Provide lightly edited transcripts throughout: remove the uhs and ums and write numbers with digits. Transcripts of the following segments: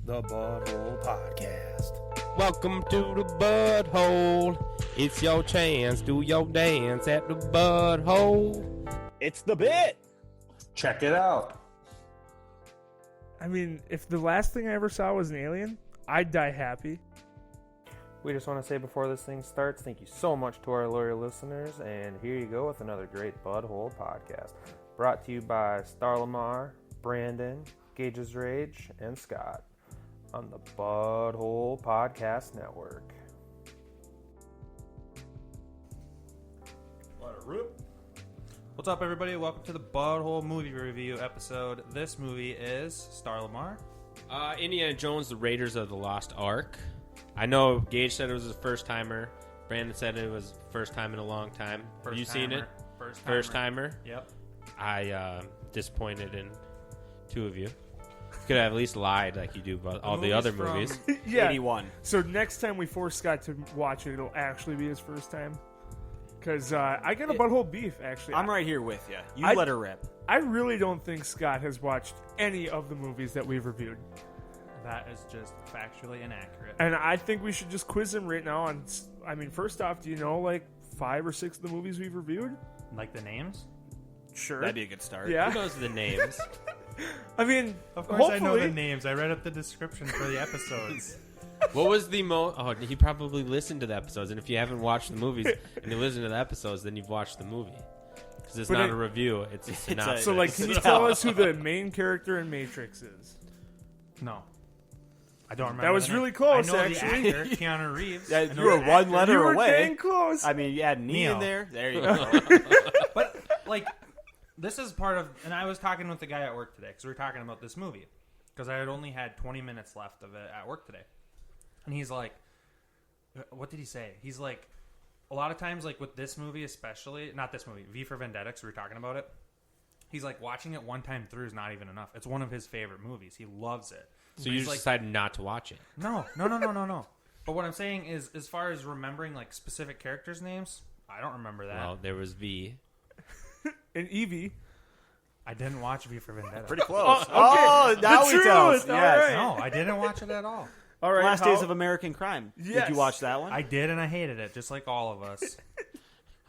the Butthole Podcast. Welcome to the Butthole. It's your chance. Do your dance at the Butthole. It's the bit. Check it out. I mean, if the last thing I ever saw was an alien, I'd die happy. We just want to say before this thing starts, thank you so much to our loyal listeners, and here you go with another great Butthole podcast. Brought to you by Star Lamar, Brandon, Gage's Rage, and Scott on the Butthole Podcast Network. What's up, everybody? Welcome to the Butthole Movie Review episode. This movie is Star Lamar. Indiana Jones, The Raiders of the Lost Ark. I know Gage said it was his first timer. Brandon said it was first time in a long time. Have you seen it? First timer. Yep. I disappointed in two of you. You could have at least lied like you do about all the other movies. Yeah. 81. So next time we force Scott to watch it, it'll actually be his first time. Because I got a butthole beef, actually. I'm right here with you. You let her rip. I really don't think Scott has watched any of the movies that we've reviewed. That is just factually inaccurate. And I think we should just quiz him right now on... I mean, first off, do you know, like, 5 or 6 of the movies we've reviewed? Like the names? Sure. That'd be a good start. Yeah. Who knows the names? I mean, Of course hopefully... I know the names. I read up the description for the episodes. What was the Oh, he probably listened to the episodes, and if you haven't watched the movies and you listen to the episodes, then you've watched the movie. Because it's not a review; it's a synopsis. So, like, can you tell us who the main character in Matrix is? No. I don't remember. That was the name. really close, I know actually. the actor, Keanu Reeves. Yeah, I know you were the one actor. letter You were away. dang close. I mean, you had knee Neo. in there. There you go. But, like, this is part of... And I was talking with the guy at work today, because we were talking about this movie. Because I had only had 20 minutes left of it at work today. And he's like... What did he say? He's like... A lot of times, like, with this movie especially... Not this movie. V for Vendetta, because we were talking about it. He's like, watching it one time through is not even enough. It's one of his favorite movies. He loves it. So you just decided not to watch it? No. But what I'm saying is, as far as remembering, like, specific characters' names, I don't remember that. Well, there was V. And Evie. I didn't watch V for Vendetta. Pretty close. Oh, okay. Now The we tell us. truth. All Yes. right. No, I didn't watch it at all. All right. Last Days of American Crime. Yes. Did you watch that one? I did, and I hated it, just like all of us.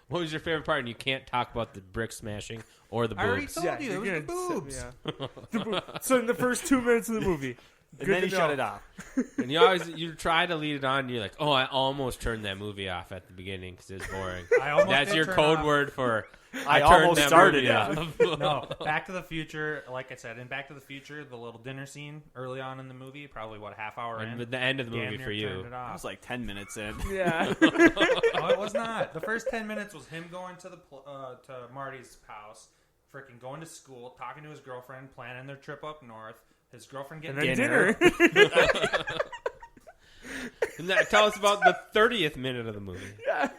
What was your favorite part? And you can't talk about the brick smashing or the boobs. I already told Yeah, you, it you're was the gonna- boobs. yeah. The so in the first 2 minutes of the movie. and good then to he know. shut it off. And you try to lead it on, and you're like, oh, I almost turned that movie off at the beginning because it was boring. I almost That's did your turn code off. word for I turned almost that started movie it. off. No, Back to the Future, like I said, in Back to the Future, the little dinner scene early on in the movie, probably, what, a half hour in? And the end of the damn movie near for you. turned it I off. was like 10 minutes in. Yeah. No, it was not. The first 10 minutes was him going to to Marty's house, freaking going to school, talking to his girlfriend, planning their trip up north. His girlfriend And getting then dinner. And tell us about the 30th minute of the movie. Yeah.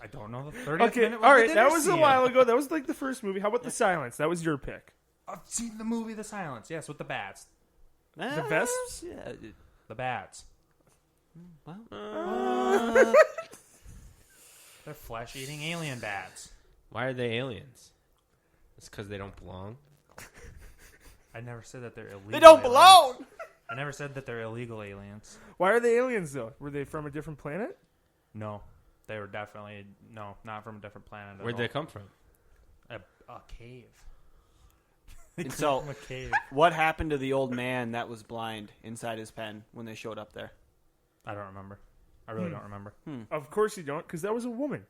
I don't know the 30th Okay. minute. All right. That was a while ago. That was like the first movie. How about The Silence? That was your pick. I've seen the movie The Silence. Yes, with the bats. The Vesps? Yeah. The bats. Well, They're flesh-eating alien bats. Why are they aliens? It's because they don't belong. I never said that they're illegal. they don't aliens. belong. I never said that they're illegal aliens. Why are they aliens, though? Were they from a different planet? No, they were definitely not from a different planet. At Where'd all. they come from? A cave. And so, From a cave. what happened to the old man that was blind inside his pen when they showed up there? I don't remember. I really don't remember. Of course you don't, because that was a woman.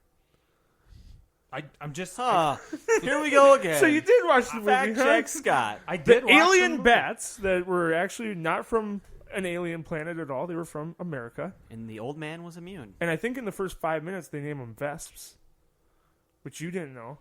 I'm just. Huh. Here we go again. So you did watch the movie, Fact huh? check Scott. I did The watch alien the movie. bats that were actually not from an alien planet at all. They were from America. And the old man was immune. And I think in the first 5 minutes they named them Vesps, which you didn't know.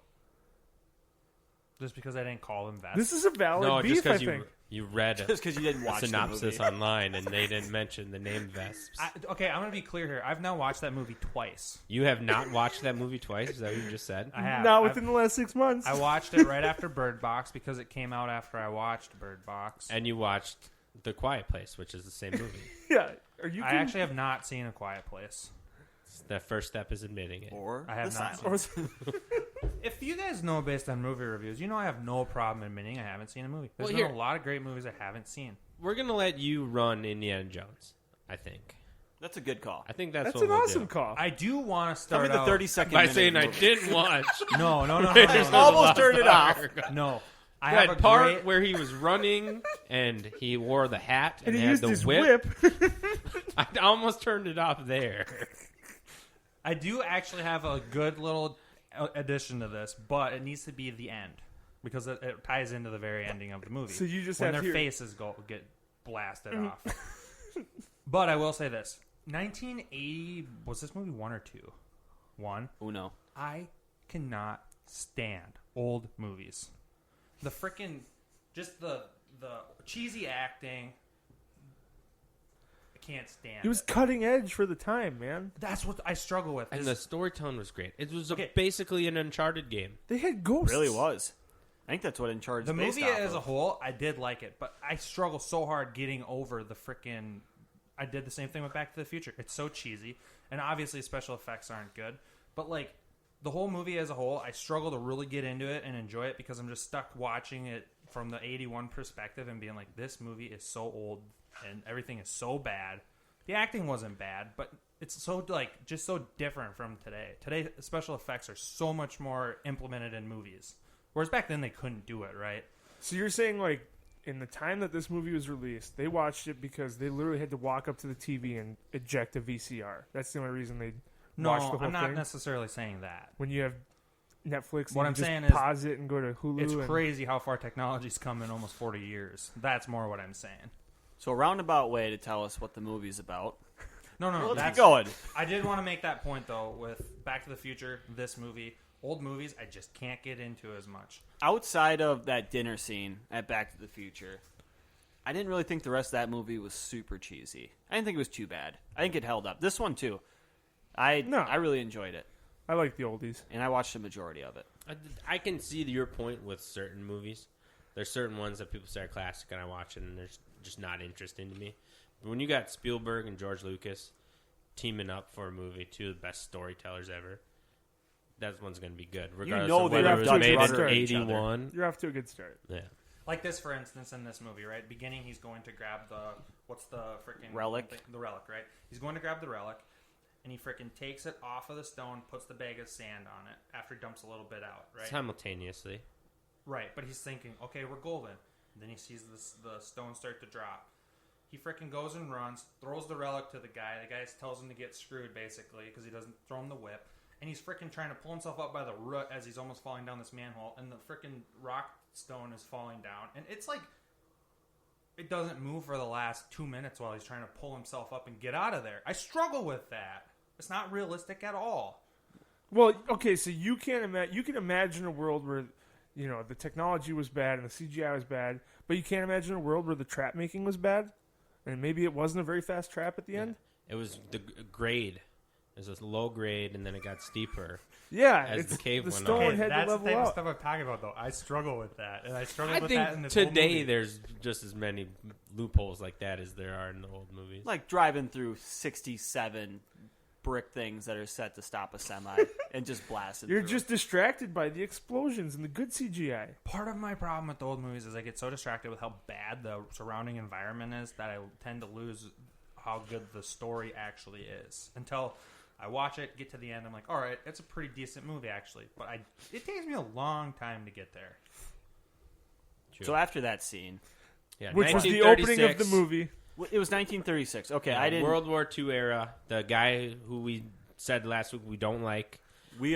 Just because I didn't call them bats. This is a valid No, just beef, I because think. you read Just because you didn't a watch synopsis the movie. online and they didn't mention the name Vesps. Okay, I'm gonna be clear here. I've now watched that movie twice. You have not watched that movie twice? Is that what you just said? I have. Not within the last 6 months. I watched it right after Bird Box because it came out after I watched Bird Box. And you watched The Quiet Place, which is the same movie. Yeah. Are you? I actually have not seen A Quiet Place. The first step is admitting it. Or I have the not silence. If you guys know based on movie reviews, you know I have no problem admitting I haven't seen a movie. There's Well, been here- a lot of great movies I haven't seen. we're gonna let you run Indiana Jones. I think. That's a good call. I think that's That's what an we'll awesome do. call. I do want to Tell me start the out 30-second By minute saying I movie. didn't watch. No. Almost turned it off. No. I That have a part great. where he was running and he wore the hat and and he had used the his whip. whip. I almost turned it off there. I do actually have a good little addition to this, but it needs to be the end because it ties into the very ending of the movie. So you just when have their to faces get blasted off. But I will say this: 1980 was this movie 1 or 2? 1. Uno. I cannot stand old movies. The freaking just the cheesy acting. I can't stand. He was it. cutting edge for the time, man. That's what I struggle with. And the storytelling was great. It was Okay. basically an Uncharted game. They had ghosts. Really was. I think that's what Uncharted. The movie as a whole, I did like it, but I struggle so hard getting over the freaking. I did the same thing with Back to the Future. It's so cheesy, and obviously special effects aren't good. But like the whole movie as a whole, I struggle to really get into it and enjoy it because I'm just stuck watching it from the 81 perspective and being like, this movie is so old and everything is so bad. The acting wasn't bad, but it's so like just so different from today. Today, special effects are so much more implemented in movies, whereas back then they couldn't do it, right? So you're saying, like, in the time that this movie was released, they watched it because they literally had to walk up to the TV and eject a VCR. That's the only reason they watched the No, whole I'm not thing. necessarily saying that. When you have Netflix, What you I'm just saying is pause it and go to Hulu. It's and, crazy how far technology's come in almost 40 years. That's more what I'm saying. So a roundabout way to tell us what the movie's about. No, Let's that's keep going. I did want to make that point though with Back to the Future, this movie, old movies. I just can't get into as much. Outside of that dinner scene at Back to the Future, I didn't really think the rest of that movie was super cheesy. I didn't think it was too bad. I think it held up. This one too. I really enjoyed it, I like the oldies. and I watched the majority of it. I can see your point with certain movies. There's certain ones that people say are classic, and I watch it, and they're just not interesting to me. But when you got Spielberg and George Lucas teaming up for a movie, two of the best storytellers ever, that one's going to be good. Regardless know of they whether have it was Judge made in Rudder each other. 81. You're off to a good start. Yeah. Like this, for instance, in this movie, right? Beginning, he's going to grab what's the freaking Relic? The relic, right? He's going to grab the relic, and he freaking takes it off of the stone, puts the bag of sand on it after he dumps a little bit out, right? Simultaneously. Right, but he's thinking, okay, we're golden. And then he sees the stone start to drop. He freaking goes and runs, throws the relic to the guy. The guy tells him to get screwed, basically, because he doesn't throw him the whip. And he's freaking trying to pull himself up by the root as he's almost falling down this manhole. And the freaking rock stone is falling down. And it's like, it doesn't move for the last 2 minutes while he's trying to pull himself up and get out of there. I struggle with that. It's not realistic at all. Well, okay, so you can imagine a world where, you know, the technology was bad and the CGI was bad, but you can't imagine a world where the trap making was bad, and maybe it wasn't a very fast trap at the end. It was the grade. It was a low grade, and then it got steeper. Yeah, As it's the cave the went stone on. had to that's the level type of out. stuff I'm talking about, though. I struggle with that. And I struggle I with that in think this whole today movie. there's just as many loopholes like that as there are in the old movies. Like driving through 67 brick things that are set to stop a semi and just blasting You're through just distracted by the explosions and the good CGI. Part of my problem with the old movies is I get so distracted with how bad the surrounding environment is that I tend to lose how good the story actually is. Until I watch it, get to the end, I'm like, all right, it's a pretty decent movie, actually. But it takes me a long time to get there. True. So after that scene, Yeah, Which was the opening of the 1936, movie. it was 1936. Okay, I didn't. World War II era. The guy who we said last week we don't like we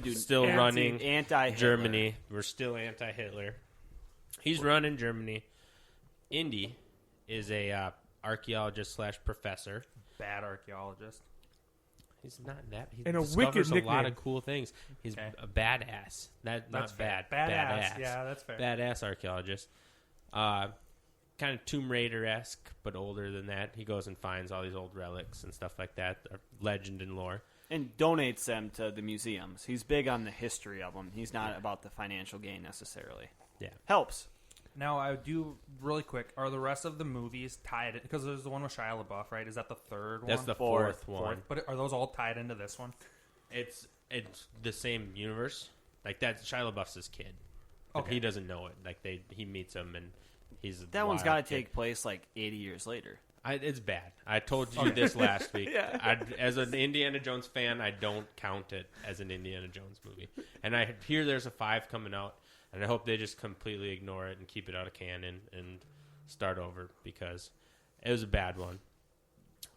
do still running anti Germany. We're still anti-Hitler. He's running Germany. Indy is a archaeologist / professor. Bad archaeologist. He's not that. He And a discovers wicked a lot nickname. of cool things. He's Okay. a badass. Not fair. bad. Badass. Yeah, that's fair. Badass archaeologist. Kind of Tomb Raider-esque, but older than that. He goes and finds all these old relics and stuff like that, legend and lore. and donates them to the museums. He's big on the history of them. He's not about the financial gain necessarily. Yeah. Helps. Now, I do really quick. Are the rest of the movies tied? Because there's the one with Shia LaBeouf, right? Is that the third one? That's the fourth one. But are those all tied into this one? It's the same universe. Like that's Shia LaBeouf's his kid. But Okay. he doesn't know it. Like he meets him and That one's got to take place like 80 years later. It's bad. I told you this last week. As an Indiana Jones fan, I don't count it as an Indiana Jones movie. And I hear there's a 5 coming out, and I hope they just completely ignore it and keep it out of canon and start over because it was a bad one.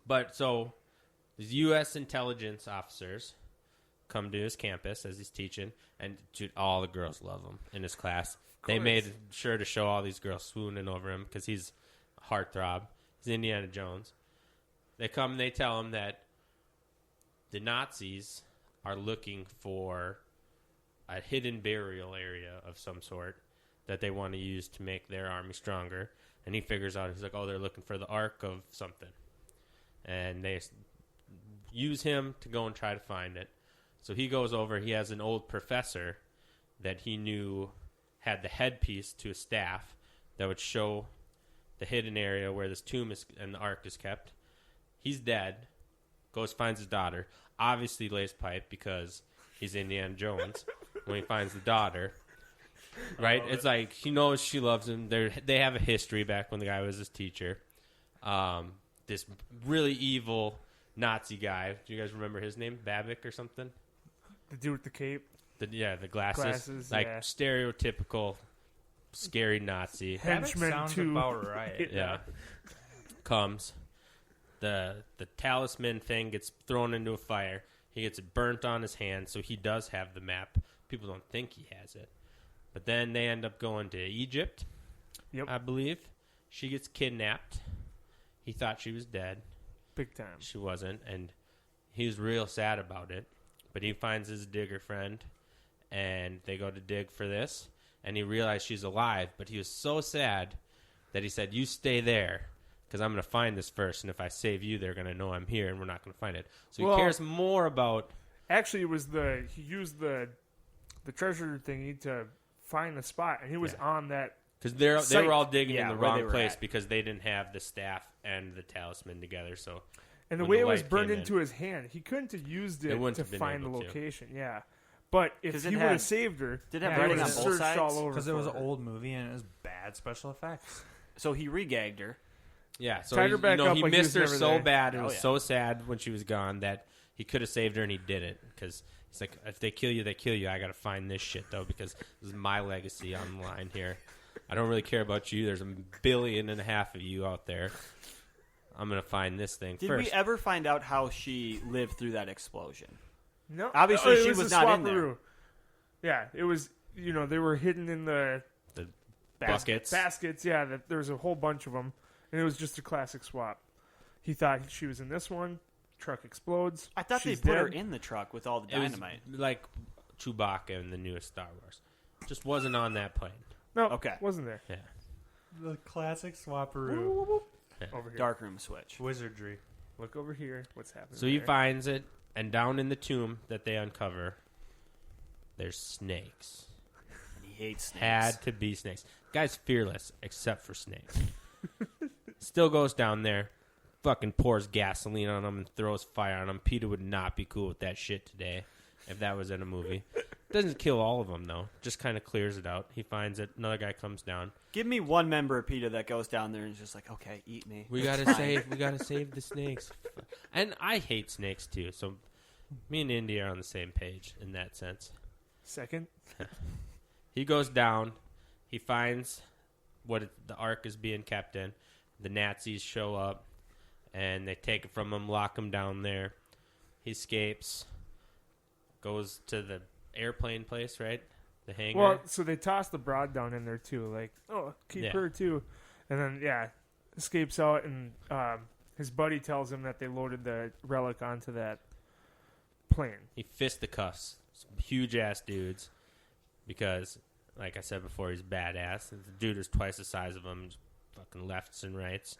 But so these U.S. intelligence officers come to his campus as he's teaching, and dude, all the girls love him in his class. They made sure to show all these girls swooning over him because he's a heartthrob. He's Indiana Jones. They come and they tell him that the Nazis are looking for a hidden burial area of some sort that they want to use to make their army stronger. And he figures out, he's like, oh, they're looking for the Ark of something. And they use him to go and try to find it. So he goes over. He has an old professor that he knew had the headpiece to a staff that would show the hidden area where this tomb is and the Ark is kept. He's dead. Goes, finds his daughter. Obviously lays pipe because he's Indiana Jones when he finds the daughter. Right? It's like he knows she loves him. They have a history back when the guy was his teacher. This really evil Nazi guy. Do you guys remember his name? Babbitt or something? The dude with the cape. The glasses. Like stereotypical scary Nazi. Henchman sounds too. about right. Yeah. Comes. The talisman thing gets thrown into a fire. He gets it burnt on his hand, so he does have the map. People don't think he has it. But then they end up going to Egypt, I believe. She gets kidnapped. He thought she was dead. Big time. She wasn't, and he was real sad about it. But he finds his digger friend, and they go to dig for this, and he realized she's alive. But he was so sad that he said, you stay there, because I'm going to find this first, and if I save you, they're going to know I'm here, and we're not going to find it. So he cares more about... Actually, it was he used the treasure thingy to find the spot, and he was on that. Because they were all digging in the wrong place at. because they didn't have the staff and the talisman together. So, and the way it was burned into his hand, he couldn't have used it to find the location. Yeah, but if he would have saved her, did it have writing on both sides? Because it was an old movie and it was bad special effects. So he regagged her. Yeah, so tied her back up he like missed he was her never so there. bad and was so sad when she was gone that he could have saved her and he didn't because he's like, if they kill you, they kill you. I got to find this shit though because this is my legacy on the line here. I don't really care about you. There's 1.5 billion of you out there. I'm going to find this thing first. Did we ever find out how she lived through that explosion? No. Obviously, she was not in there. Yeah, it was, they were hidden in the buckets. Baskets, yeah. There was a whole bunch of them, and it was just a classic swap. He thought she was in this one. Truck explodes. I thought She's they put her dead. in the truck with all the dynamite. It was like Chewbacca in the newest Star Wars. Just wasn't on that plane. No, Okay. wasn't there. Yeah. The classic swaparoo. Over here. Darkroom switch. Wizardry. Look over here. What's happening? So he finds it, and down in the tomb that they uncover, there's snakes. And he hates snakes. Had to be snakes. Guy's fearless, except for snakes. Still goes down there, fucking pours gasoline on him and throws fire on him. Peter would not be cool with that shit today if that was in a movie. Doesn't kill all of them, though. Just kind of clears it out. He finds it. Another guy comes down. Give me one member of PETA that goes down there and is just like, okay, eat me. We gotta save the snakes. And I hate snakes, too. So me and Indy are on the same page in that sense. Second. He goes down. He finds what the Ark is being kept in. The Nazis show up, and they take it from him, lock him down there. He escapes, goes to the airplane place, right? The hangar. Well, so they toss the broad down in there, too. Like, keep her, too. And then, escapes out, and his buddy tells him that they loaded the relic onto that plane. He fisticuffs some huge-ass dudes because, like I said before, he's badass. The dude is twice the size of him. Fucking lefts and rights.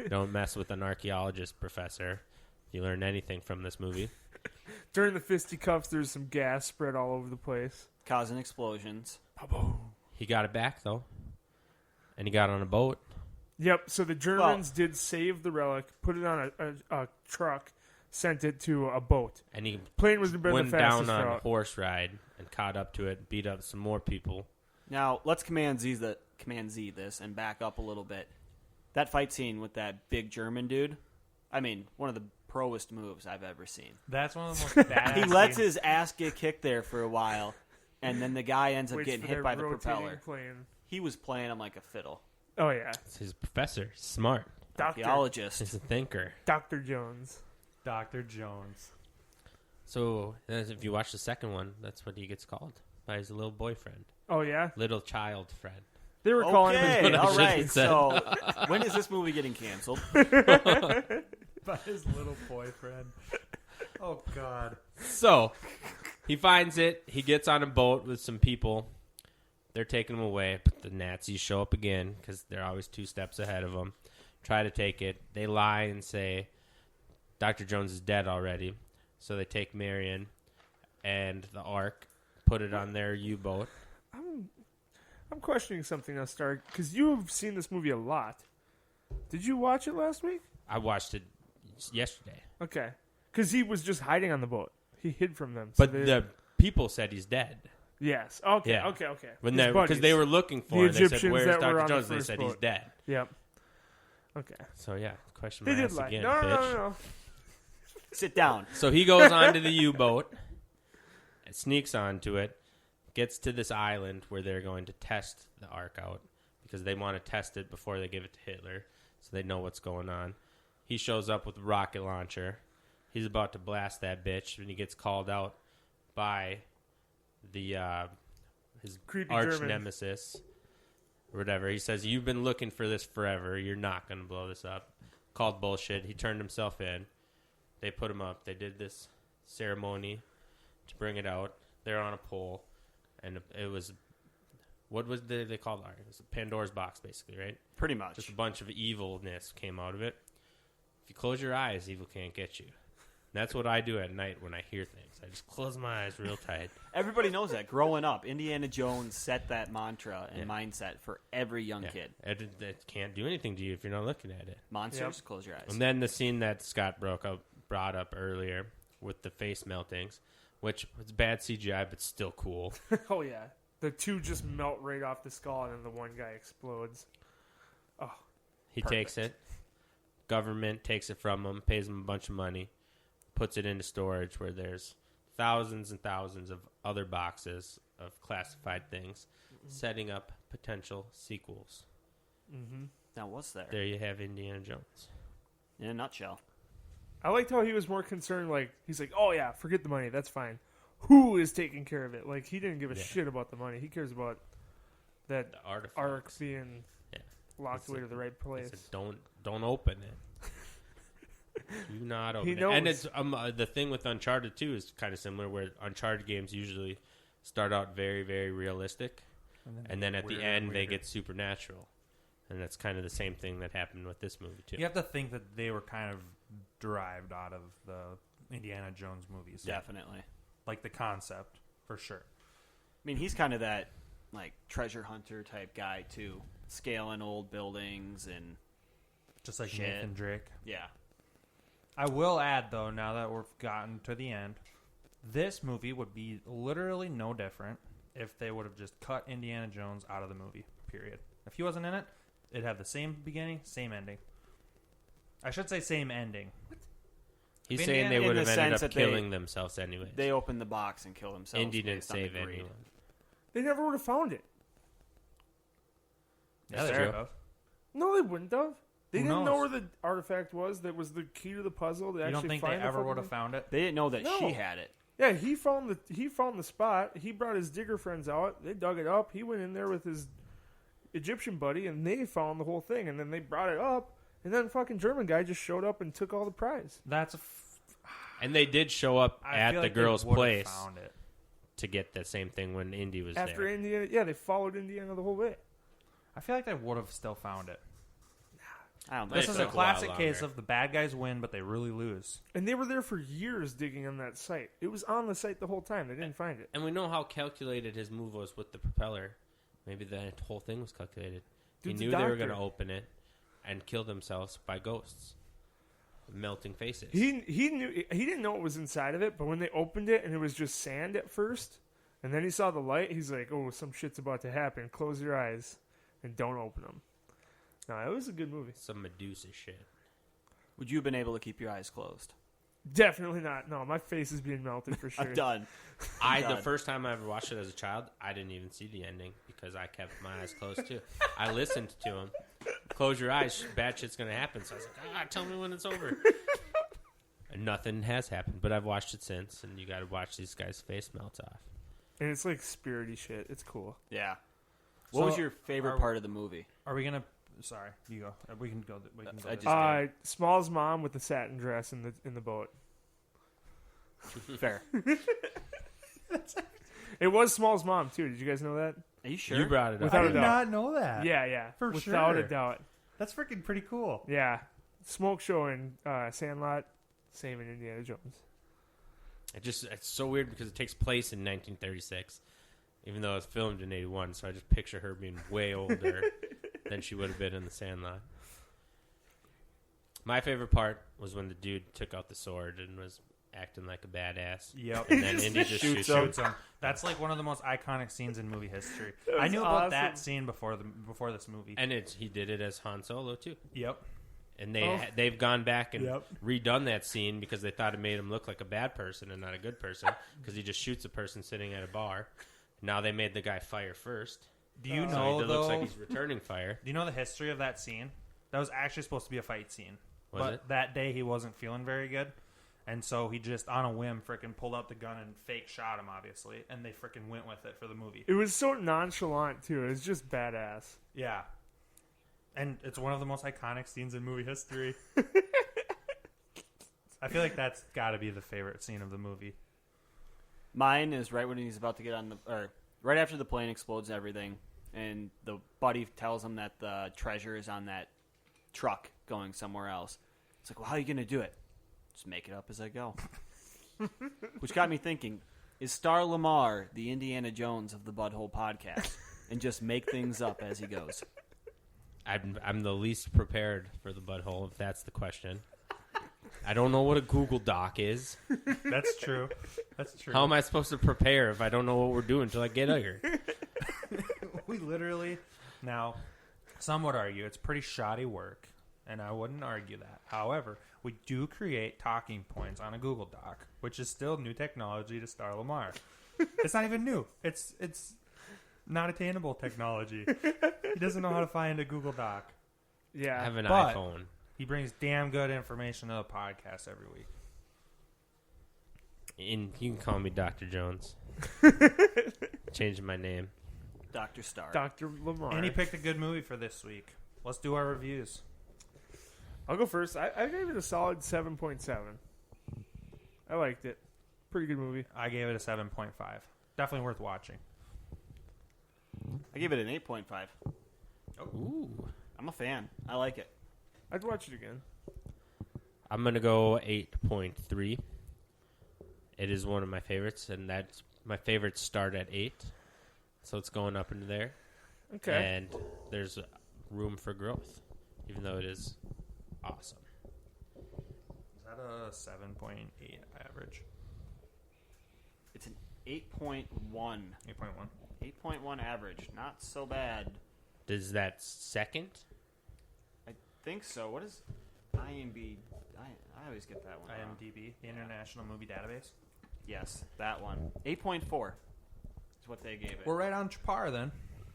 Don't mess with an archaeologist, professor. You learn anything from this movie. During the fisticuffs, there's some gas spread all over the place. Causing explosions. He got it back, though. And he got on a boat. Yep, so the Germans did save the relic, put it on a truck, sent it to a boat. And he Plane was the went fastest down on route. a horse ride and caught up to it, beat up some more people. Now, let's command Z that Command Z this and back up a little bit. That fight scene with that big German dude, I mean, one of the proest moves I've ever seen. That's one of the most badass. He lets his ass get kicked there for a while, and then the guy ends up Waits getting for hit that by the rotating propeller. plane. He was playing him like a fiddle. Oh yeah, It's his professor. Smart. Archaeologist. He's a thinker. Dr. Jones. Dr. Jones. So if you watch the second one, that's what he gets called by his little boyfriend, Oh yeah, little child friend. they were calling him. Okay, what I all should right. have said. So when is this movie getting canceled? By his little boyfriend. Oh, God. So he finds it. He gets on a boat with some people. They're taking him away, but the Nazis show up again because they're always 2 steps ahead of him. Try to take it. They lie and say Dr. Jones is dead already. So they take Marion and the Ark, put it on their U-boat. I'm questioning something now, Stark, because you have seen this movie a lot. Did you watch it last week? I watched it yesterday. Okay, because he was just hiding on the boat. He hid from them. So But the people said he's dead. yes. Okay. Yeah. Okay. When His because buddies. they were looking for The him. They said, Egyptians "Where's that were Dr. on the Jones?" They first said boat. he's dead. Yep. Okay. So yeah, question They my did ass lie. again, No, bitch. no. Sit down. So he goes onto the U-boat, and sneaks onto it, gets to this island where they're going to test the Ark out because they want to test it before they give it to Hitler, so they know what's going on. He shows up with a rocket launcher. He's about to blast that bitch, and he gets called out by the his Creepy arch German. nemesis, or whatever. He says, "You've been looking for this forever. You're not going to blow this up." Called bullshit. He turned himself in. They put him up. They did this ceremony to bring it out. They're on a pole, and it was what was they called it? It was Pandora's box, basically, right? Pretty much. Just a bunch of evilness came out of it. If you close your eyes, evil can't get you. And that's what I do at night when I hear things. I just close my eyes real tight. Everybody knows that. Growing up, Indiana Jones set that mantra and mindset for every young Yeah. kid. It can't do anything to you if you're not looking at it. Monsters, close your eyes. And then the scene that Scott brought up earlier with the face meltings, which was bad CGI, but still cool. Oh yeah. The two just melt right off the skull, and then the one guy explodes. Oh, He Perfect. takes it. Government takes it from him, pays him a bunch of money, puts it into storage where there's thousands and thousands of other boxes of classified things, setting up potential sequels. Now, what's there? There you have Indiana Jones. In a nutshell. I liked how he was more concerned. Like he's like, "Oh yeah, forget the money. That's fine. Who is taking care of it?" Like he didn't give a Yeah. shit about the money. He cares about that The artifacts. arc being Yeah. locked It's away a- to the right I place. said, don't open it. Do not open He it. And knows. it's the thing with Uncharted 2 is kind of similar, where Uncharted games usually start out very, very realistic, and then at the end they get supernatural. And that's kind of the same thing that happened with this movie too. You have to think that they were kind of derived out of the Indiana Jones movies. Definitely. Like the concept, for sure. I mean, he's kind of that, like, treasure hunter type guy, too. Scaling old buildings and, Just like Shit. Nathan Drake. yeah. I will add, though, now that we've gotten to the end, this movie would be literally no different if they would have just cut Indiana Jones out of the movie, period. If he wasn't in it, it'd have the same beginning, same ending. I should say same ending. He's In saying they the would have ended sense up that killing themselves anyways. They opened the box and killed themselves. Indy didn't based on save the greed. anyone. They never would have found it. Yeah, That's they true. would have. No, they wouldn't have. They Who didn't knows? know where the artifact was. That was the key to the puzzle. They You actually don't think they find the ever fucking would have thing? found it? They didn't know that No. she had it. Yeah, he found the spot. He brought his digger friends out. They dug it up. He went in there with his Egyptian buddy, and they found the whole thing. And then they brought it up, and then fucking German guy just showed up and took all the prize. That's a And they did show up I at feel the like they girl's would've place Found it. to get the same thing when Indy was After there. Indiana, yeah, they followed Indiana the whole way. I feel like they would have still found it. I don't think This They is so. a took a while classic case longer. of the bad guys win, but they really lose. And they were there for years digging on that site. It was on the site the whole time. They didn't find it. And we know how calculated his move was with the propeller. Maybe the whole thing was calculated. Dude's he a knew they were doctor. going to open it and kill themselves by ghosts, melting faces. He knew he didn't know what was inside of it, but when they opened it and it was just sand at first, and then he saw the light, he's like, "Oh, some shit's about to happen. Close your eyes." and don't open them. No, it was a good movie. Some Medusa shit. Would you have been able to keep your eyes closed? Definitely not. No, my face is being melted for sure. I'm done. The first time I ever watched it as a child, I didn't even see the ending because I kept my eyes closed too. I listened to him. Close your eyes, bad shit's gonna happen. So I was like, tell me when it's over. And nothing has happened, but I've watched it since, and you got to watch these guys' face melt off. And it's like spirity shit. It's cool. Yeah. What was your favorite part of the movie? Are we gonna? Sorry, you go. We can go. We can go. I just Small's mom with the satin dress in the boat. Fair. It was Small's mom too. Did you guys know that? Are you sure? You brought it up. Without I a did doubt. not know that. Yeah, For without sure. a doubt. That's freaking pretty cool. Yeah, Smoke Show and Sandlot, same in Indiana Jones. It's so weird because it takes place in 1936, even though it's filmed in 81. So I just picture her being way older than she would have been in The Sandlot. My favorite part was when the dude took out the sword and was acting like a badass. Yep. And then Indy just shoots him. That's like one of the most iconic scenes in movie history. That I was knew about awesome. that scene before this movie. And he did it as Han Solo too. Yep. And they've gone back and Yep. redone that scene because they thought it made him look like a bad person and not a good person because he just shoots a person sitting at a bar. Now they made the guy fire first. Do you So know it though? looks like he's returning fire. Do you know the history of that scene? That was actually supposed to be a fight scene. Was but it? that day he wasn't feeling very good. And so he just, on a whim, frickin' pulled out the gun and fake shot him, obviously. And they frickin' went with it for the movie. It was so nonchalant too. It was just badass. Yeah. And it's one of the most iconic scenes in movie history. I feel like that's got to be the favorite scene of the movie. Mine is right when he's about to get on or right after the plane explodes and everything, and the buddy tells him that the treasure is on that truck going somewhere else. It's like, well, how are you going to do it? Just make it up as I go. Which got me thinking, is Star Lamar the Indiana Jones of the Butthole podcast and just make things up as he goes? I'm the least prepared for the butthole, if that's the question. I don't know what a Google Doc is. That's true. That's true. How am I supposed to prepare if I don't know what we're doing until I get here? We literally... Now, some would argue it's pretty shoddy work, and I wouldn't argue that. However, we do create talking points on a Google Doc, which is still new technology to Star Lamar. It's not even new. It's not attainable technology. He doesn't know how to find a Google Doc. Yeah. I have an But- iPhone. He brings damn good information to the podcast every week. And you can call me Dr. Jones. Changing my name. Dr. Star. Dr. Lamar. And he picked a good movie for this week. Let's do our reviews. I'll go first. I gave it a solid 7.7. I liked it. Pretty good movie. I gave it a 7.5. Definitely worth watching. I give it an 8.5. Ooh. I'm a fan. I like it. I'd watch it again. I'm going to go 8.3. It is one of my favorites, and that's my favorites start at 8. So it's going up into there. Okay. And there's room for growth, even though it is awesome. Is that a 7.8 average? It's an 8.1. 8.1. 8.1 average. Not so bad. Does that second? I think so. What is IMDb? I always get that one wrong. IMDb, the International Movie Database. Yes, that one. 8.4 is what they gave it. We're right on par then.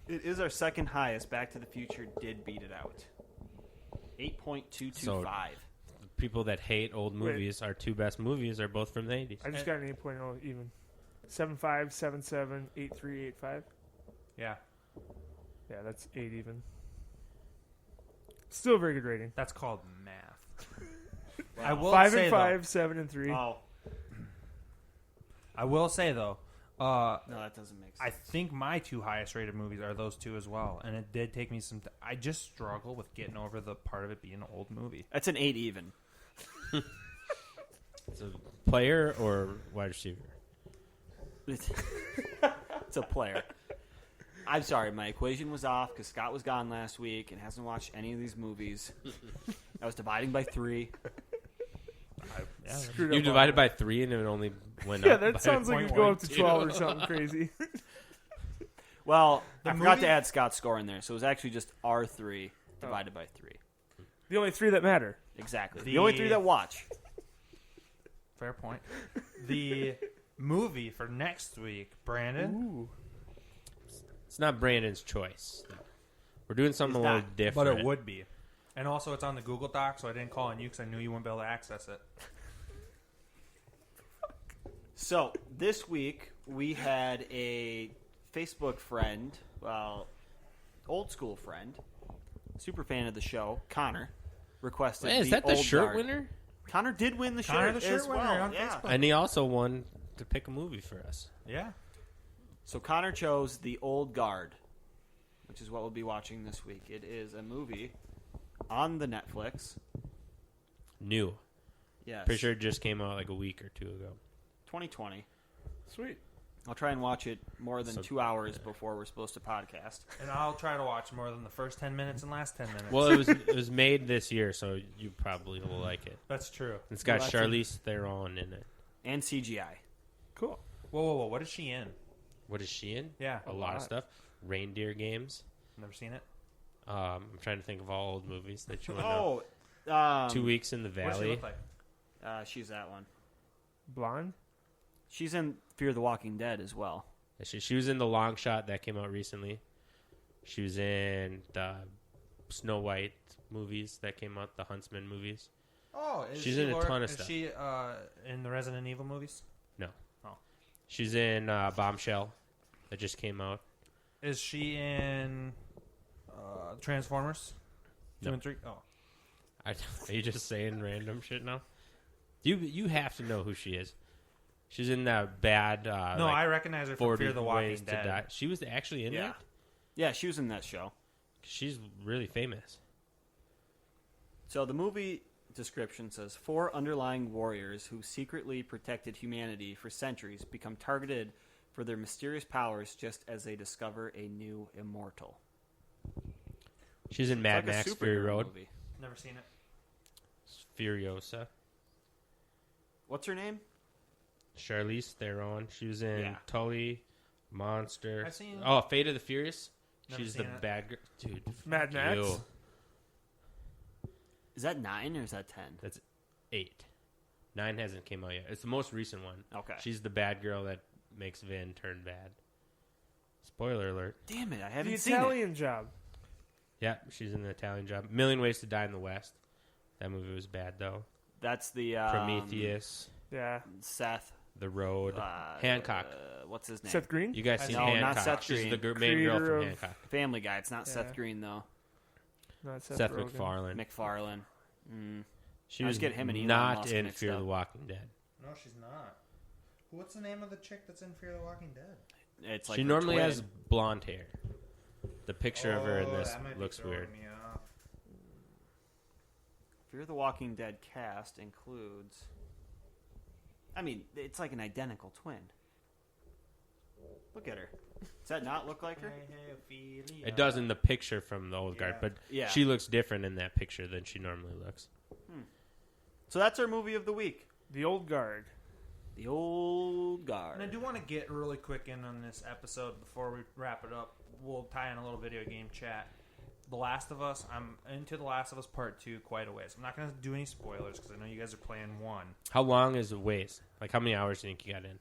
It is our second highest. Back to the Future did beat it out. 8.225. So- People that hate old movies, our two best movies are both from the 80s. I just got an 8.0 even. 7.5, 7.7, 8.3, 8.5. Yeah. Yeah, that's 8 even. Still a very good rating. That's called math. Wow. I will 5 say, and though- 5, 7 and 3. Oh, I will say, though, no, that doesn't make sense. I think my two highest rated movies are those two as well. And it did take me some I just struggle with getting over the part of it being an old movie. That's an 8 even. It's a player or wide receiver? It's a player. I'm sorry, my equation was off because Scott was gone last week and hasn't watched any of these movies. I was dividing by 3. Screwed You up divided on by 3 and it only went that. Yeah, up. that by sounds like it'd go up to 0.12. 12 or something crazy. Well, I forgot movie- to add Scott's score in there, so it was actually just R3 divided by 3. The only 3 that matter. Exactly. The- The only 3 that watch. Fair point. The movie for next week, Brandon. Ooh. It's not Brandon's choice. We're doing something It's a little not, different. But it would be. And also, it's on the Google Doc, so I didn't call on you because I knew you wouldn't be able to access it. So, this week, we had a Facebook friend, well, old school friend, super fan of the show, Connor, requested Hey, is that the Old shirt Guard. winner? Connor did win the Connor shirt, the shirt as winner well. on yeah. Facebook. And he also won to pick a movie for us. Yeah. So Connor chose The Old Guard, which is what we'll be watching this week. It is a movie on the Netflix. New. Yes. Pretty sure it just came out like a week or 2 ago. 2020. Sweet. I'll try and watch it more than So- 2 hours before we're supposed to podcast. And I'll try to watch more than the first 10 minutes and last 10 minutes. Well, it was made this year, so you probably will like it. That's true. It's got Well, that's Charlize Theron in it. And CGI. Cool. Whoa. What is she in? What is she in? Yeah. A lot of stuff. Reindeer Games. Never seen it. I'm trying to think of all old movies that you want to know. Oh, 2 Weeks in the What does she Valley. look like? she's that one. Blonde? She's in Fear the Walking Dead as well. She was in The Long Shot that came out recently. She was in the Snow White movies that came out, the Huntsman movies. Oh, She's in a ton of is stuff. Is she in the Resident Evil movies? No. Oh. She's in Bombshell that just came out. Is she in Transformers? 2 No. and 3? Oh. Are you just saying random shit now? You have to know who she is. She's in that bad. No, like I recognize her from 40 Fear the Walking Ways to Dead. Die. She was actually in Yeah. that. Yeah, she was in that show. She's really famous. So the movie description says 4 underlying warriors who secretly protected humanity for centuries become targeted for their mysterious powers just as they discover a new immortal. She's in It's Mad like a Max Fury superhero Road. movie. Never seen it. Furiosa. What's her name? Charlize Theron. She was in Yeah. Tully, Monster. I've seen- Oh, Fate of the Furious. Never She's the seen it. bad girl. Dude. Mad Max? Ew. Is that 9 or is that 10? That's 8. 9 hasn't came out yet. It's the most recent one. Okay. She's the bad girl that makes Vin turn bad. Spoiler alert. Damn it, I The haven't seen it. Italian Job. Yeah, she's in the Italian Job. Million Ways to Die in the West. That movie was bad though. That's the Prometheus, Yeah. Seth. The Road, Hancock. What's his name? Seth Green? You guys seen No, not Hancock? Seth She's Green. the main girl Creator from of- Hancock. Family Guy. It's not Yeah. Seth Green though. Not Seth Rogen. MacFarlane. McFarlane. Mm. She I was just get him and Elon not Musk in mixed Fear up. the Walking Dead. No, she's not. What's the name of the chick that's in Fear the Walking Dead? It's like She her normally twin. has blonde hair. The picture of her in this that might be looks throwing weird. me off. Fear the Walking Dead cast includes. I mean, it's like an identical twin. Look at her. Does that not look like her? It does in the picture from the old guard, but Yeah. she looks different in that picture than she normally looks. So that's our movie of the week. The Old Guard. The Old And I Guard. do want to get really quick in on this episode before we wrap it up. We'll tie in a little video game chat. The Last of Us. I'm into The Last of Us Part 2 quite a ways. I'm not going to do any spoilers because I know you guys are playing 1. How long is the ways? Like, how many hours do you think you got in?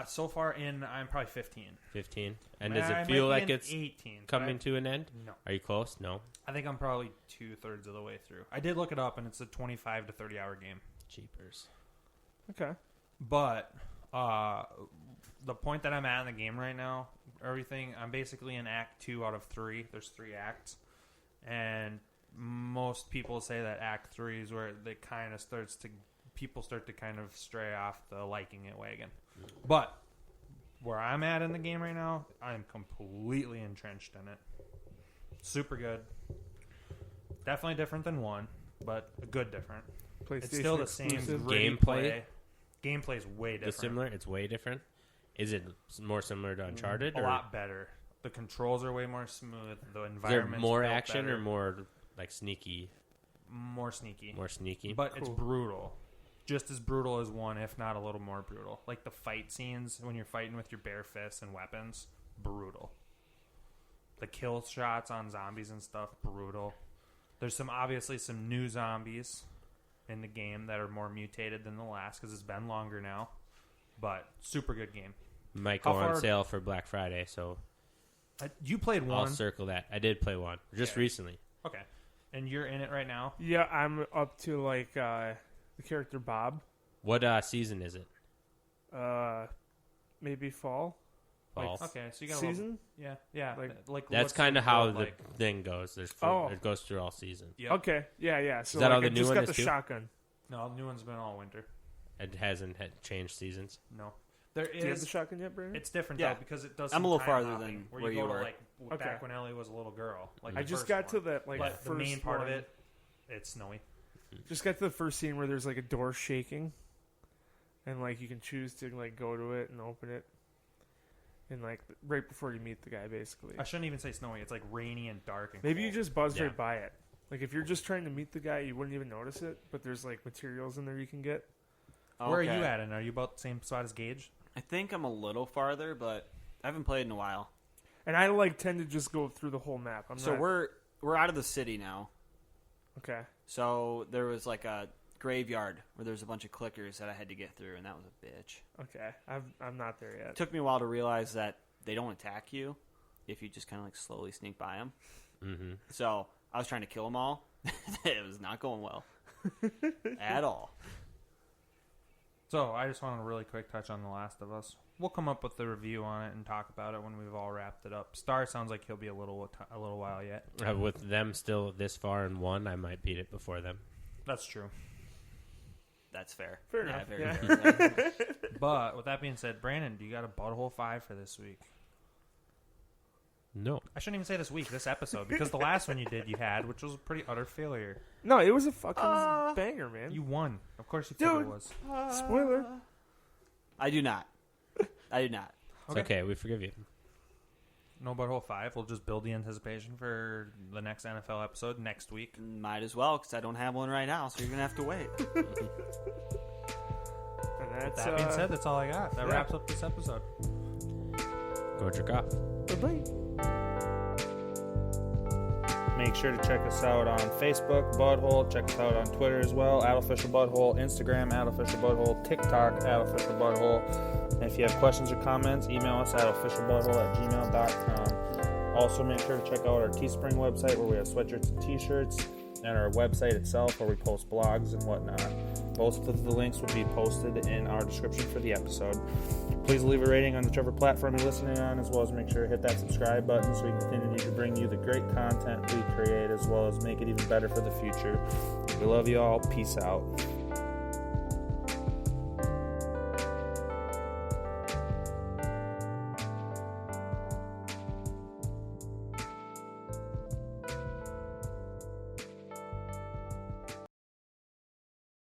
So far in, I'm probably 15. 15? And I does might it feel be like in it's 18 but coming to an end? No. Are you close? No. I think I'm probably 2/3 of the way through. I did look it up, and it's a 25 to 30 hour game. Jeepers. Okay. But the point that I'm at in the game right now, everything, I'm basically in Act 2 out of 3. There's 3 acts. And most people say that Act 3 is where they kind of people start to kind of stray off the liking it wagon. But where I'm at in the game right now, I'm completely entrenched in it. Super good. Definitely different than 1, but a good different. PlayStation It's still the same exclusive. gritty Gameplay? play. Gameplay's way different. Similar? It's way different. Is it more similar to Uncharted? A or lot better. The controls are way more smooth. The Is there environment more action or more like sneaky? more sneaky. More sneaky. But it's Cool. brutal. Just as brutal as 1, if not a little more brutal. Like the fight scenes when you're fighting with your bare fists and weapons, brutal. The kill shots on zombies and stuff, brutal. There's obviously some new zombies in the game that are more mutated than the last because it's been longer now. But super good game. Might go on sale for Black Friday, so you played one. I'll circle that. I did play one just recently. Okay. And you're in it right now? Yeah, I'm up to like the character Bob. What season is it? Maybe fall. Fall. Okay, so you got season. Yeah. Like that's kind of how the thing goes. There's it goes through all season. Yep. Okay, yeah. So is that like, all the I new just one got is the too? shotgun. No, the new one's been all winter. It hasn't changed seasons. No. There is. Do you have the shotgun yet, Brandon? It's different Yeah. though because it does. I'm a some little time farther hopping, than where where you you go were. to like Okay. back when Ellie was a little girl. Like I the just first got to one. that like But first the main part one. of it, it's snowy. Just got to the first scene where there's like a door shaking, and like you can choose to like go to it and open it, and like right before you meet the guy, basically. I shouldn't even say snowy. It's like rainy and dark. And Maybe you cold. just buzzed Yeah. right by it. Like if you're just trying to meet the guy, you wouldn't even notice it. But there's like materials in there you can get. Where are Okay. you at? And are you about the same spot as Gage? I think I'm a little farther, but I haven't played in a while. And I like tend to just go through the whole map. So we're out of the city now. okay. So there was like a graveyard where there's a bunch of clickers that I had to get through, and that was a bitch. Okay, I'm not there yet. It took me a while to realize that they don't attack you if you just kind of like slowly sneak by them. Mm-hmm. So I was trying to kill them all. It was not going well at all. So I just want to really quick touch on The Last of Us. We'll come up with the review on it and talk about it when we've all wrapped it up. Star sounds like he'll be a little while yet. With them still this far in one, I might beat it before them. That's true. That's fair. Fair Yeah, enough. very Yeah. fair. But with that being said, Brandon, do you got a butthole 5 for this week? No. I shouldn't even say this week, this episode, because the last one you did, you had, which was a pretty utter failure. No, it was a fucking banger, man. You won. Of course you said it Dude. was. Spoiler. I do not. I do not. It's okay. We forgive you. No butthole 5. We'll just build the anticipation for the next NFL episode next week. Might as well, because I don't have one right now, so you're going to have to wait. And that's, That being said, that's all I got. That yeah. wraps up this episode. Go jerk off. bye-bye. Make sure to check us out on Facebook, Butthole. Check us out on Twitter as well, @officialbutthole, Instagram, @officialbutthole, TikTok, @officialbutthole. And if you have questions or comments, email us at officialbutthole@gmail.com. Also, make sure to check out our Teespring website where we have sweatshirts and t-shirts, and our website itself where we post blogs and whatnot. Both of the links will be posted in our description for the episode. Please leave a rating on whichever platform you're listening on, as well as make sure to hit that subscribe button so we can continue to bring you the great content we create, as well as make it even better for the future. We love you all. Peace out.